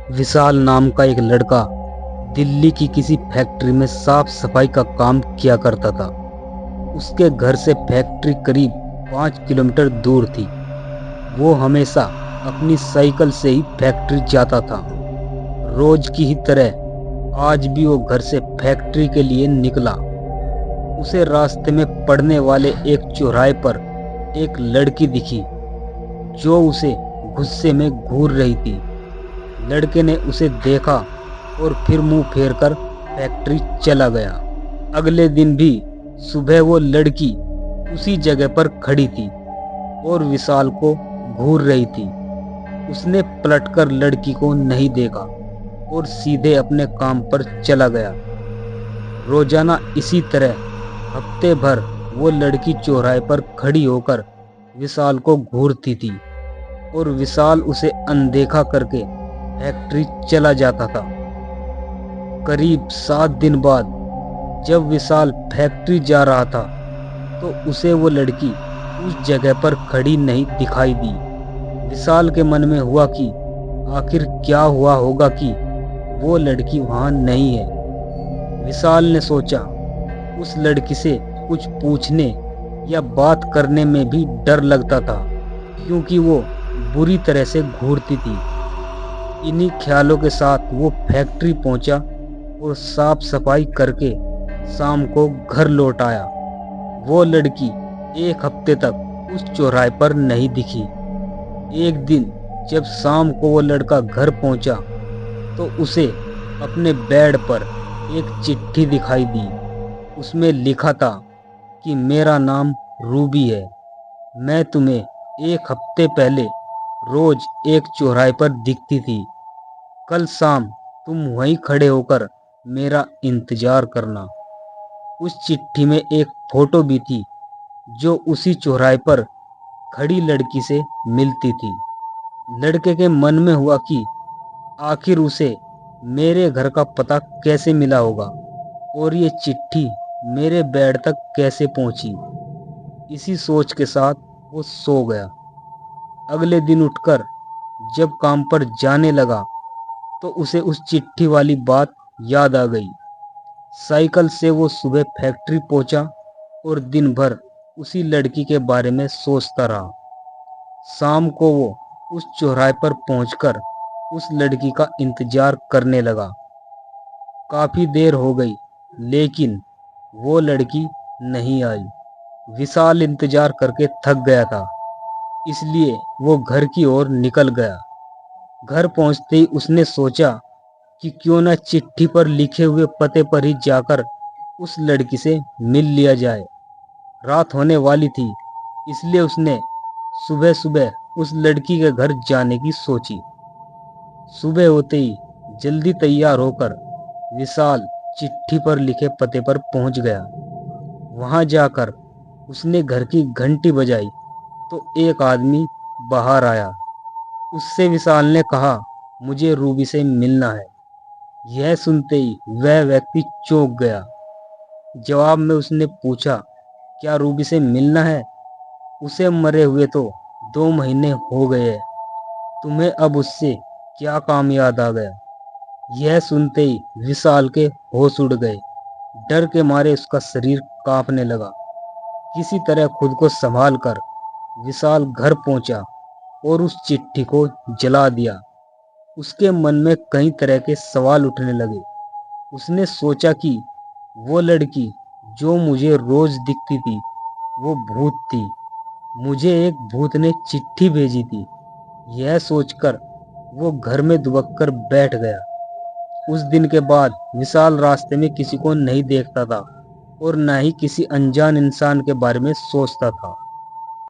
विशाल नाम का एक लड़का दिल्ली की किसी फैक्ट्री में साफ सफाई का काम किया करता था। उसके घर से फैक्ट्री करीब 5 किलोमीटर दूर थी। वो हमेशा अपनी साइकिल से ही फैक्ट्री जाता था। रोज की ही तरह आज भी वो घर से फैक्ट्री के लिए निकला। उसे रास्ते में पड़ने वाले एक चौराहे पर एक लड़की दिखी जो उसे गुस्से में घूर रही थी। लड़के ने उसे देखा और फिर मुंह फेरकर फैक्ट्री चला गया। अगले दिन भी सुबह वो लड़की उसी जगह पर खड़ी थी और विशाल को घूर रही थी। उसने पलटकर लड़की को नहीं देखा और सीधे अपने काम पर चला गया। रोजाना इसी तरह हफ्ते भर वो लड़की चौराहे पर खड़ी होकर विशाल को घूरती थी और विशाल उसे अनदेखा करके फैक्ट्री चला जाता था। करीब 7 दिन बाद जब विशाल फैक्ट्री जा रहा था तो उसे वो लड़की उस जगह पर खड़ी नहीं दिखाई दी। विशाल के मन में हुआ कि आखिर क्या हुआ होगा कि वो लड़की वहां नहीं है। विशाल ने सोचा उस लड़की से कुछ पूछने या बात करने में भी डर लगता था क्योंकि वो बुरी तरह से घूरती थी। इन्हीं ख्यालों के साथ वो फैक्ट्री पहुंचा और साफ सफाई करके शाम को घर लौट आया। वो लड़की एक हफ्ते तक उस चौराहे पर नहीं दिखी। एक दिन जब शाम को वो लड़का घर पहुंचा तो उसे अपने बेड पर एक चिट्ठी दिखाई दी। उसमें लिखा था कि मेरा नाम रूबी है। मैं तुम्हें एक हफ्ते पहले रोज एक चौराहे पर दिखती थी। कल शाम तुम वहीं खड़े होकर मेरा इंतजार करना। उस चिट्ठी में एक फोटो भी थी जो उसी चौराहे पर खड़ी लड़की से मिलती थी। लड़के के मन में हुआ कि आखिर उसे मेरे घर का पता कैसे मिला होगा और ये चिट्ठी मेरे बेड तक कैसे पहुंची। इसी सोच के साथ वो सो गया। अगले दिन उठकर जब काम पर जाने लगा तो उसे उस चिट्ठी वाली बात याद आ गई। साइकिल से वो सुबह फैक्ट्री पहुंचा और दिन भर उसी लड़की के बारे में सोचता रहा। शाम को वो उस चौराहे पर पहुंचकर उस लड़की का इंतजार करने लगा। काफी देर हो गई लेकिन वो लड़की नहीं आई। विशाल इंतजार करके थक गया था इसलिए वो घर की ओर निकल गया। घर पहुंचते ही उसने सोचा कि क्यों न चिट्ठी पर लिखे हुए पते पर ही जाकर उस लड़की से मिल लिया जाए। रात होने वाली थी इसलिए उसने सुबह सुबह उस लड़की के घर जाने की सोची। सुबह होते ही जल्दी तैयार होकर विशाल चिट्ठी पर लिखे पते पर पहुंच गया। वहां जाकर उसने घर की घंटी बजाई तो एक आदमी बाहर आया। उससे विशाल ने कहा, मुझे रूबी से मिलना है। यह सुनते ही वह व्यक्ति चौंक गया। जवाब में उसने पूछा, क्या रूबी से मिलना है? उसे मरे हुए तो 2 महीने हो गए हैं। तुम्हें अब उससे क्या काम याद आ गया? यह सुनते ही विशाल के होश उड़ गए। डर के मारे उसका शरीर कांपने लगा। किसी तरह खुद को संभाल कर विशाल घर पहुंचा और उस चिट्ठी को जला दिया। उसके मन में कई तरह के सवाल उठने लगे। उसने सोचा कि वो लड़की जो मुझे रोज दिखती थी वो भूत थी। मुझे एक भूत ने चिट्ठी भेजी थी। यह सोचकर वो घर में दुबक कर बैठ गया। उस दिन के बाद विशाल रास्ते में किसी को नहीं देखता था और न ही किसी अनजान इंसान के बारे में सोचता था।